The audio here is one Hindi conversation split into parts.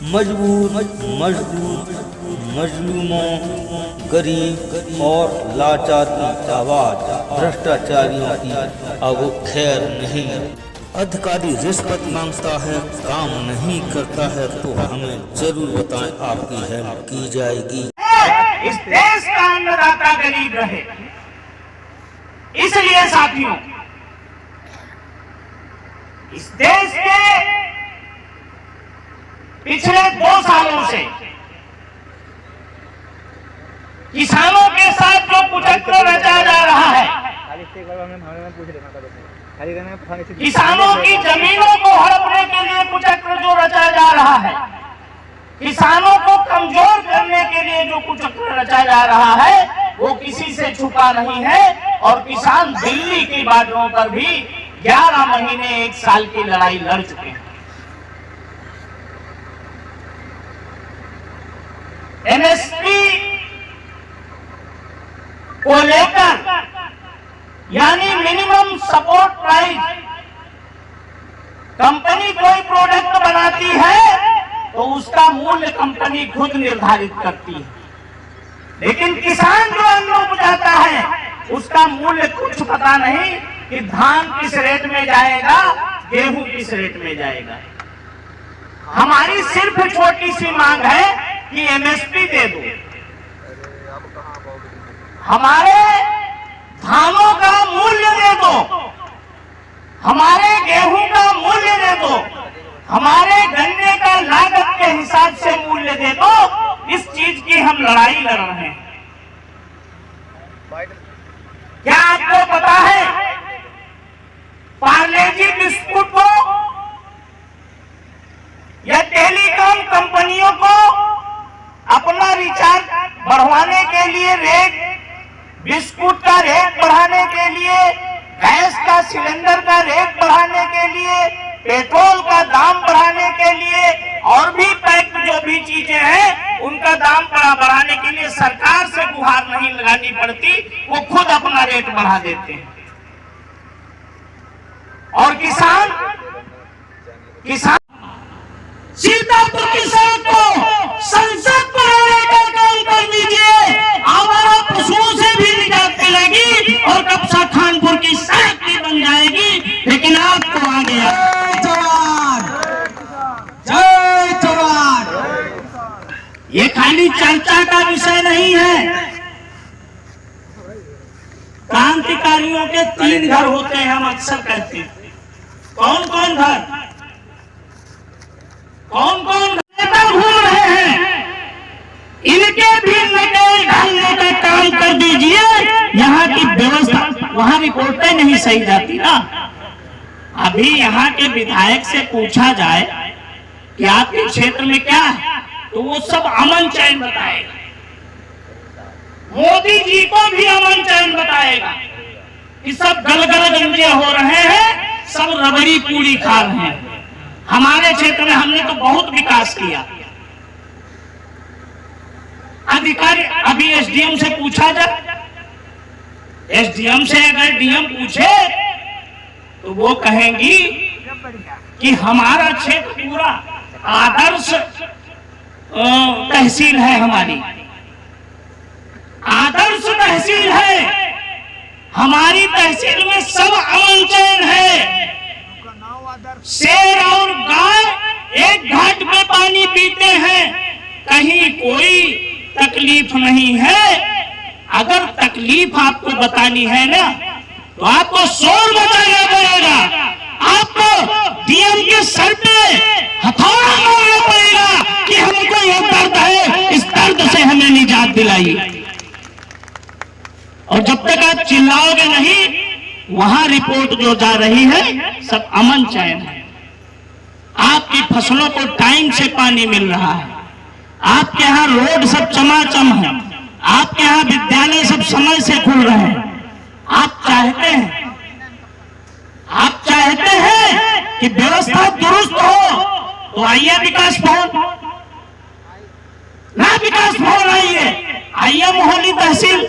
मजबूर मजदूर मजलूमों, गरीब और लाचार की आवाज भ्रष्टाचारियों की अब खैर नहीं। अधिकारी रिश्वत मांगता है, काम नहीं करता है तो हमें जरूर बताएं, आपकी हेल्प की जाएगी। इस देश का अन्नदाता गरीब रहे, इसलिए साथियों इस देश के पिछले 2 सालों से किसानों के साथ जो कुचक्र रचा जा रहा है, किसानों की जमीनों को हड़पने के लिए कुचक्र जो रचा जा रहा है, किसानों को कमजोर करने के लिए जो कुचक्र रचा जा रहा है, वो किसी से छुपा नहीं है। और किसान दिल्ली की बार्डरों पर भी 11 महीने 1 साल की लड़ाई लड़ चुके हैं। एमएसपी को लेकर यानी मिनिमम सपोर्ट प्राइस, कंपनी कोई प्रोडक्ट बनाती है तो उसका मूल्य कंपनी खुद निर्धारित करती है, लेकिन किसान जो अन्न उपजाता है उसका मूल्य कुछ पता नहीं कि धान किस रेट में जाएगा, गेहूं किस रेट में जाएगा। हमारी सिर्फ छोटी सी मांग है कि एमएसपी दे दो, हमारे धानों का मूल्य दे दो, हमारे गेहूं का मूल्य दे दो, हमारे गन्ने का लागत के हिसाब से मूल्य दे दो। इस चीज की हम लड़ाई लड़ रहे हैं। क्या आपको पता है पार्ले-जी बिस्कुट को या टेलीकॉम कंपनियों को अपना रिचार्ज बढ़वाने के लिए रेट, बिस्कुट का रेट बढ़ाने के लिए, गैस का सिलेंडर का रेट बढ़ाने के लिए, पेट्रोल का दाम बढ़ाने के लिए और भी पैक्ड जो भी चीजें हैं उनका दाम बढ़ाने के लिए सरकार से गुहार नहीं लगानी पड़ती, वो खुद अपना रेट बढ़ा देते हैं। और किसान सीतापुर किसान को संसद बनाने का काम कर दीजिए, आवारा पशुओं से भी निजात मिलेगी और कब्जा खानपुर की सड़क भी बन जाएगी। लेकिन आपको आ गया जय जवान, ये खाली चर्चा का विषय नहीं है। क्रांतिकारियों के 3 घर होते हैं, हम अक्सर कहते हैं। कौन कौन घर? कौन कौन नेता घूम रहे हैं, इनके भी नकेल ढालने का काम कर दीजिए। यहाँ की व्यवस्था, वहाँ रिपोर्टें नहीं सही जाती ना। अभी यहाँ के विधायक से पूछा जाए कि आपके क्षेत्र में क्या है, तो वो सब अमन चैन बताएगा। मोदी जी को भी अमन चैन बताएगा कि सब गलगल गंजे हो रहे हैं, सब रबड़ी पूरी खा रहे हैं। हमारे क्षेत्र में हमने तो बहुत विकास किया। अधिकारी, अभी एसडीएम से पूछा जाए, एसडीएम से अगर डीएम पूछे तो वो कहेंगी कि हमारा क्षेत्र पूरा आदर्श तहसील है, हमारी आदर्श तहसील है, हमारी तहसील में सब अमन चैन है। शेर और गाय एक घाट पे पानी पीते हैं, कहीं कोई तकलीफ नहीं है। अगर तकलीफ आपको बतानी है ना तो आपको शोर मचाना पड़ेगा, आपको डीएम के सर पे हथौड़ा मारना पड़ेगा कि हमको ये दर्द है, इस दर्द से हमें निजात दिलाइए। और जब तक आप चिल्लाओगे नहीं, वहां रिपोर्ट जो जा रही है सब अमन चैन है। आपकी फसलों को टाइम से पानी मिल रहा है, आपके यहाँ रोड सब चमाचम है, आपके यहाँ विद्यालय सब समय से खुल रहे हैं। आप चाहते हैं कि व्यवस्था दुरुस्त हो तो आइए विकास भवन, ना विकास भवन आइए मोहल्ली तहसील,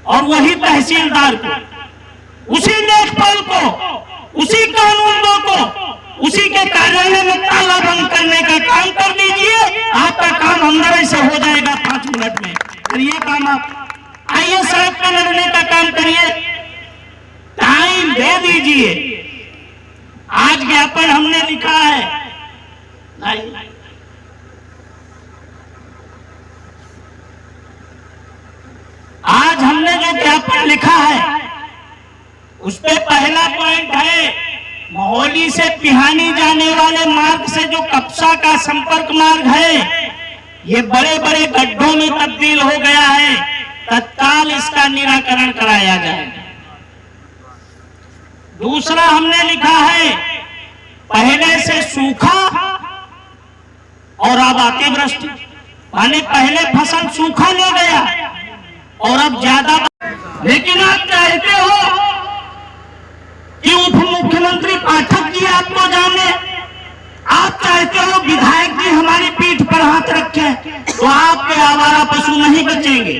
और वही तहसीलदार को, उसी लेखपाल को, उसी कानूनगो को, उसी के कार्यालय में ताला बंद करने का काम कर दिया। अंदर से हो जाएगा 5 मिनट में। करिए काम आप, आइए सड़क पर लड़ने का काम करिए, टाइम दे दीजिए। आज ज्ञापन हमने लिखा है, नहीं आज हमने जो ज्ञापन लिखा है उस पे पहला पॉइंट है, मोहाली से पिहानी जाने वाले मार्ग से जो कपसा का संपर्क मार्ग है ये बड़े बड़े गड्ढों में तब्दील हो गया है, तत्काल इसका निराकरण कराया जाए। दूसरा हमने लिखा है, पहले से सूखा और अब अतिवृष्टि, माने पहले फसल सूखा ले गया और अब ज्यादा, लेकिन आप चाहते हो कि उप मुख्यमंत्री पाठक जी आपको जाने, आप चाहते हो विधायक जी हमारी पीठ पर हाथ रखें, तो आपके आवारा पशु नहीं बचेंगे।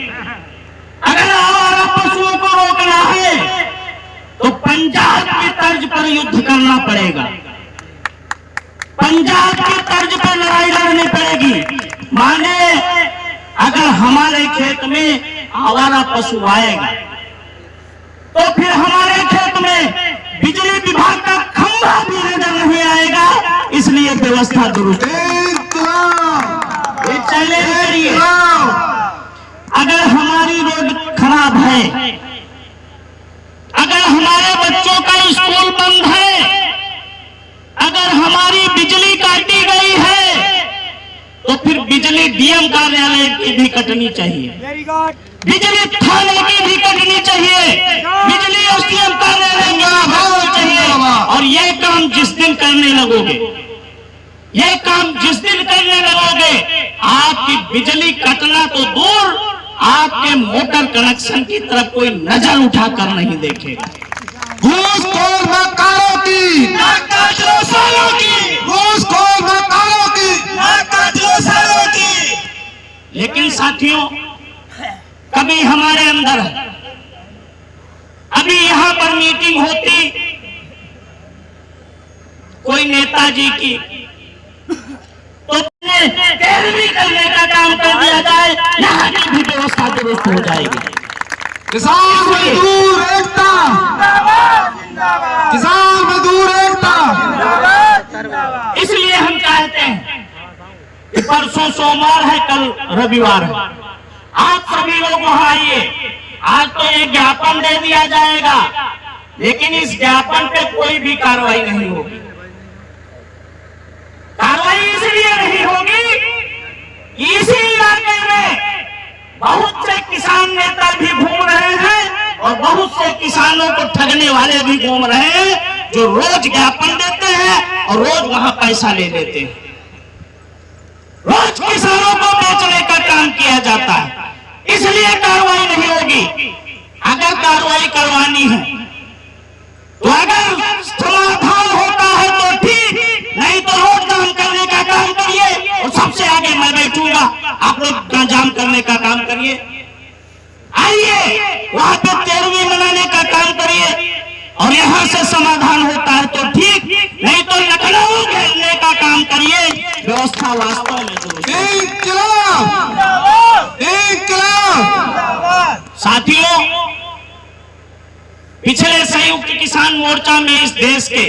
अगर आवारा पशुओं को रोकना है तो पंजाब की तर्ज पर युद्ध करना पड़ेगा, पंजाब की तर्ज पर लड़ाई लड़नी पड़ेगी। माने अगर हमारे खेत में आवारा पशु आएगा तो फिर हमारे खेत में बिजली विभाग का खंभा भी नजर नहीं आएगा, इसलिए व्यवस्था दुरुस्त चैलेंज करिए। अगर हमारी रोड खराब है, अगर हमारे बच्चों का स्कूल बंद है, अगर हमारी बिजली काटी गई है तो फिर बिजली डीएम कार्यालय की भी कटनी चाहिए, बिजली थाने की भी कटनी चाहिए, बिजली एसडीएम कार्यालय की भी चाहिए। और ये काम जिस दिन करने लगोगे, ये काम जिस दिन करने लगोगे, आपकी बिजली कटना तो दूर, आपके मोटर कनेक्शन की तरफ कोई नजर उठाकर नहीं देखेगा। घूसखोर मकानों की नाक काट लो सालों की, घूसखोर मकानों की नाक काट लो सालों की। लेकिन साथियों, कभी हमारे अंदर, अभी यहां पर मीटिंग होती कोई नेताजी की, तो पैरवी करने का काम कर दिया जाए, यहाँ की भी व्यवस्था दुरुस्त हो जाएगी। किसान मजदूर एकता, किसान मजदूर एकता। इसलिए हम चाहते हैं कि परसों सोमवार है, कल रविवार है, आप सभी लोग वहां आइए। आज तो एक ज्ञापन दे दिया जाएगा, लेकिन इस ज्ञापन पे कोई भी कार्रवाई नहीं होगी। कार्रवाई इसलिए नहीं होगी, इसी इलाके में बहुत से किसान नेता भी घूम रहे हैं और बहुत से किसानों को ठगने वाले भी घूम रहे हैं, जो रोज ज्ञापन देते हैं और रोज वहां पैसा ले लेते हैं। रोज किसानों को बेचने का काम किया जाता है, इसलिए कार्रवाई नहीं होगी। अगर कार्रवाई करवानी है तो अगर समाधान होता है तो ठीक, नहीं तो रोड जाम करने का काम करिए और सबसे आगे मैं बैठूंगा, आप लोग जाम करने का काम करिए। आइए वहां पे 13वीं मनाने का काम करिए और यहां से समाधान होता है तो ठीक, नहीं तो लखनऊ घेरने का काम करिए। व्यवस्था वास्तव में साथियों, पिछले संयुक्त किसान मोर्चा में इस देश के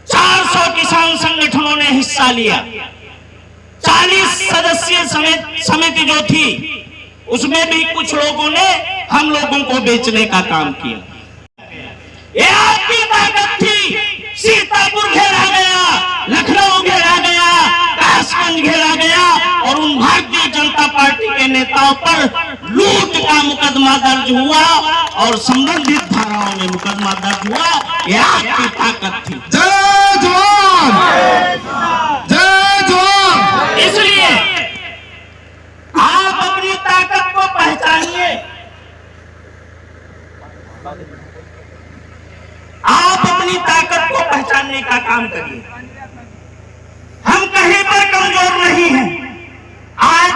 400 किसान संगठनों ने हिस्सा लिया। 40 सदस्यीय समिति जो थी उसमें भी कुछ लोगों ने हम लोगों को बेचने का काम किया। ये आपकी ताकत थी, सीतापुर घेरा गया, लखनऊ घेरा गया, कासगंज घेरा गया और उन भारतीय जनता पार्टी के नेताओं पर लूट का मुकदमा दर्ज हुआ और संबंधित धाराओं में मुकदमा दर्ज हुआ। ये आपकी ताकत थी। जय जवान, जय जवान। इसलिए आप अपनी ताकत को पहचानिए, आप अपनी ताकत को पहचानने का काम करिए। हम कहीं पर कमजोर नहीं हैं। आज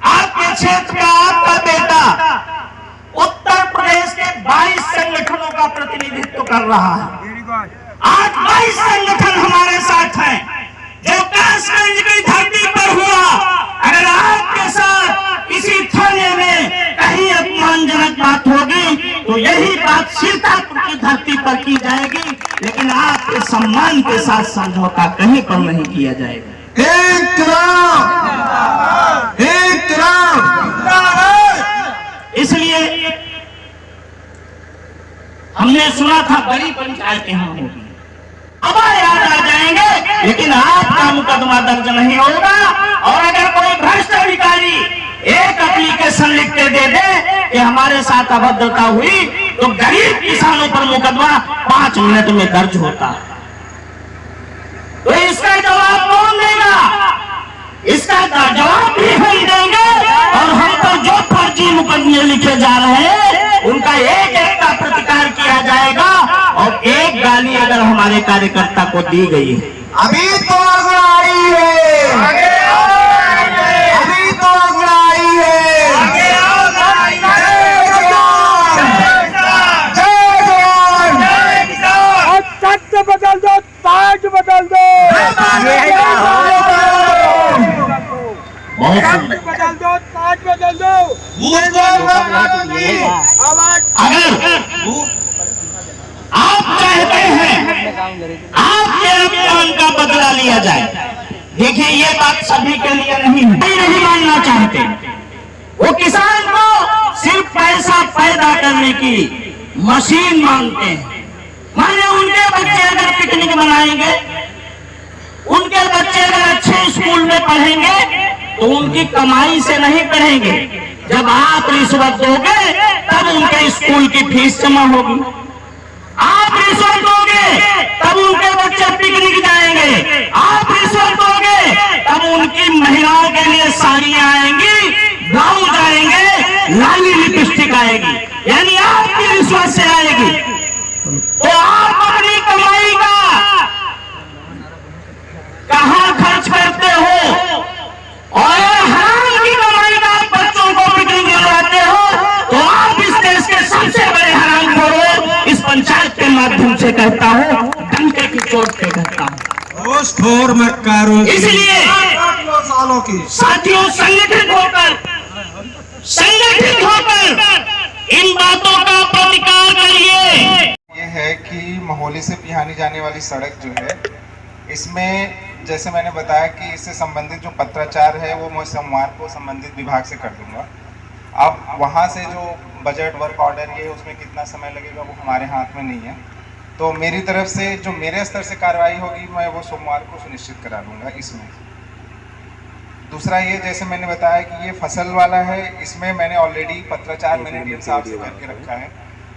आपके क्षेत्र का आपका बेटा उत्तर प्रदेश के 22 संगठनों का प्रतिनिधित्व कर रहा है। आज 22 संगठन हमारे साथ हैं। जो कासगंज की धरती पर हुआ सम्मान के साथ समझौता कहीं पर नहीं किया जाएगा। इसलिए हमने सुना था बड़ी पंचायत यहाँ होगी, अब याद आ जाएंगे, लेकिन आपका मुकदमा दर्ज नहीं होगा। और अगर कोई भ्रष्ट अधिकारी एक एप्लीकेशन लिख के दे दे कि हमारे साथ अभद्रता हुई, तो गरीब किसानों पर मुकदमा 5 मिनट में दर्ज होता है। तो इसका जवाब कौन देगा? इसका जवाब भी हम देंगे। और हम पर जो फर्जी मुकदमे लिखे जा रहे हैं उनका एक एक का प्रतिकार किया जाएगा। और एक गाली अगर हमारे कार्यकर्ता को दी गई है, अभी तो अगड़ाई है, अभी तो अगड़ाई है। सत्य बदल दो, ताज बदल दो, बदल दो, ताज बदल दो। अगर आप चाहते हैं आपके अपमान का बदला लिया जाए, देखिए ये बात सभी के लिए नहीं मानना चाहते। वो किसान को सिर्फ पैसा पैदा करने की मशीन मानते हैं। माने उनके बच्चे अगर पिकनिक मनाएंगे, उनके बच्चे अगर अच्छे स्कूल में पढ़ेंगे, तो उनकी कमाई से नहीं पढ़ेंगे। जब आप रिश्वत दोगे तब उनके स्कूल की फीस जमा होगी। आप रिश्वत दोगे तब उनके बच्चे पिकनिक जाएंगे। आप रिश्वत दोगे तब उनकी महिलाओं के लिए साड़ियां आएंगी, ब्लाउज आएंगे, लाली लिपस्टिक आएगी, यानी आपकी रिश्वत से आएगी। तो आप अपनी कमाई का कहां खर्च करते हो? और हराम की कमाई का बच्चों को पिकनिक दिलवाते हो, तो आप इस देश के सबसे बड़े हरामखोर हो। इस पंचायत के माध्यम से कहता हूं, डंके की चोट पे कहता हूं, घूसखोर मक्कारों की, इसलिए सालों की साथियों संगठित होकर इन बातों का प्रतिकार करिए। ये है कि महोली से पिहानी जाने वाली सड़क जो है, इसमें जैसे मैंने बताया कि इससे संबंधित जो पत्राचार है वो मैं सोमवार को संबंधित विभाग से कर दूंगा। अब वहाँ से जो बजट वर्क ऑर्डर ये उसमें कितना समय लगेगा वो हमारे हाथ में नहीं है। तो मेरी तरफ से जो मेरे स्तर से कार्रवाई होगी मैं वो सोमवार को सुनिश्चित करा लूँगा। इसमें दूसरा ये जैसे मैंने बताया कि ये फसल वाला है, इसमें मैंने ऑलरेडी पत्राचार मैंने डीएम साहब से करके रखा है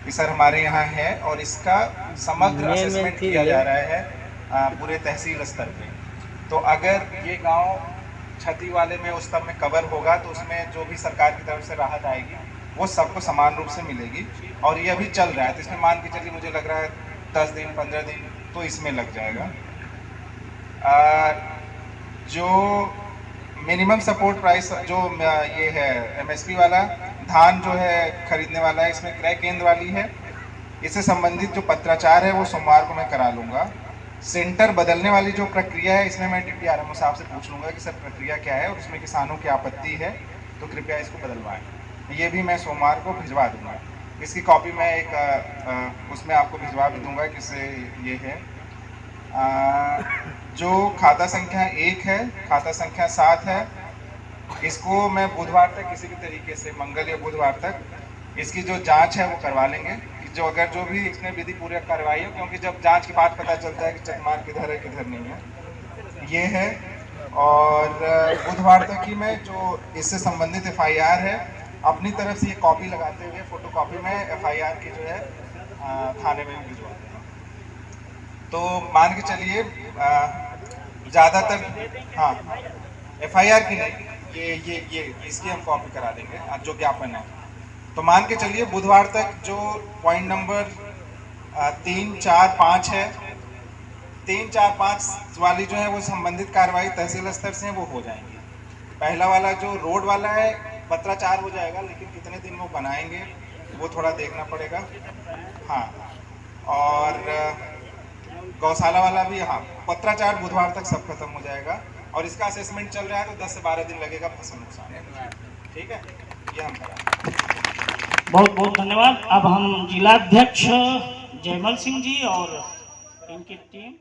कि सर हमारे यहाँ है और इसका समग्र असेसमेंट किया जा रहा है पूरे तहसील स्तर पे। तो अगर ये गांव क्षति वाले में उस स्तर में कवर होगा तो उसमें जो भी सरकार की तरफ से राहत आएगी वो सबको समान रूप से मिलेगी। और ये अभी चल रहा है, तो इसमें मान के चलिए मुझे लग रहा है 10 दिन 15 दिन तो इसमें लग जाएगा। जो मिनिमम सपोर्ट प्राइस जो ये है एमएसपी वाला धान जो है खरीदने वाला है, इसमें क्रय केंद्र वाली है, इससे संबंधित जो पत्राचार है वो सोमवार को मैं करा लूँगा। सेंटर बदलने वाली जो प्रक्रिया है इसमें मैं डिप्टी आरएमओ साहब से पूछ लूँगा कि सर प्रक्रिया क्या है और उसमें किसानों की आपत्ति है तो कृपया इसको बदलवाएं। ये भी मैं सोमवार को भिजवा दूँगा। इसकी कॉपी मैं एक उसमें आपको भिजवा भी दूँगा किससे ये है। जो खाता संख्या 1 है, खाता संख्या 7 है, इसको मैं बुधवार तक किसी भी तरीके से मंगल या बुधवार तक इसकी जो जांच है वो करवा लेंगे कि जो अगर जो भी इसमें विधि पूर्वक कार्रवाई हो, क्योंकि जब जांच के बाद पता चलता है कि चकमार किधर है किधर नहीं है, ये है। और बुधवार तक ही मैं जो इससे संबंधित एफआईआर है अपनी तरफ से ये कॉपी लगाते हुए फोटोकॉपी में एफआईआर की जो है थाने में भिजवा दूँगा। तो मान के चलिए ज़्यादातर हाँ एफआईआर की नहीं, ये इसकी हम कॉपी करा देंगे जो ज्ञापन है। तो मान के चलिए बुधवार तक जो पॉइंट नंबर 3, 4, 5 है, 3, 4, 5 वाली जो है वो संबंधित कार्रवाई तहसील स्तर से वो हो जाएंगी। पहला वाला जो रोड वाला है पत्राचार हो जाएगा, लेकिन कितने दिन वो बनाएंगे वो थोड़ा देखना पड़ेगा। हाँ, और गौशाला वाला भी हाँ पत्राचार बुधवार तक सब खत्म हो जाएगा और इसका असेसमेंट चल रहा है तो 10 से 12 दिन लगेगा फसल नुकसान। ठीक है, ये हम करेंगे। बहुत बहुत धन्यवाद। अब हम जिलाध्यक्ष जयमल सिंह जी और इनकी टीम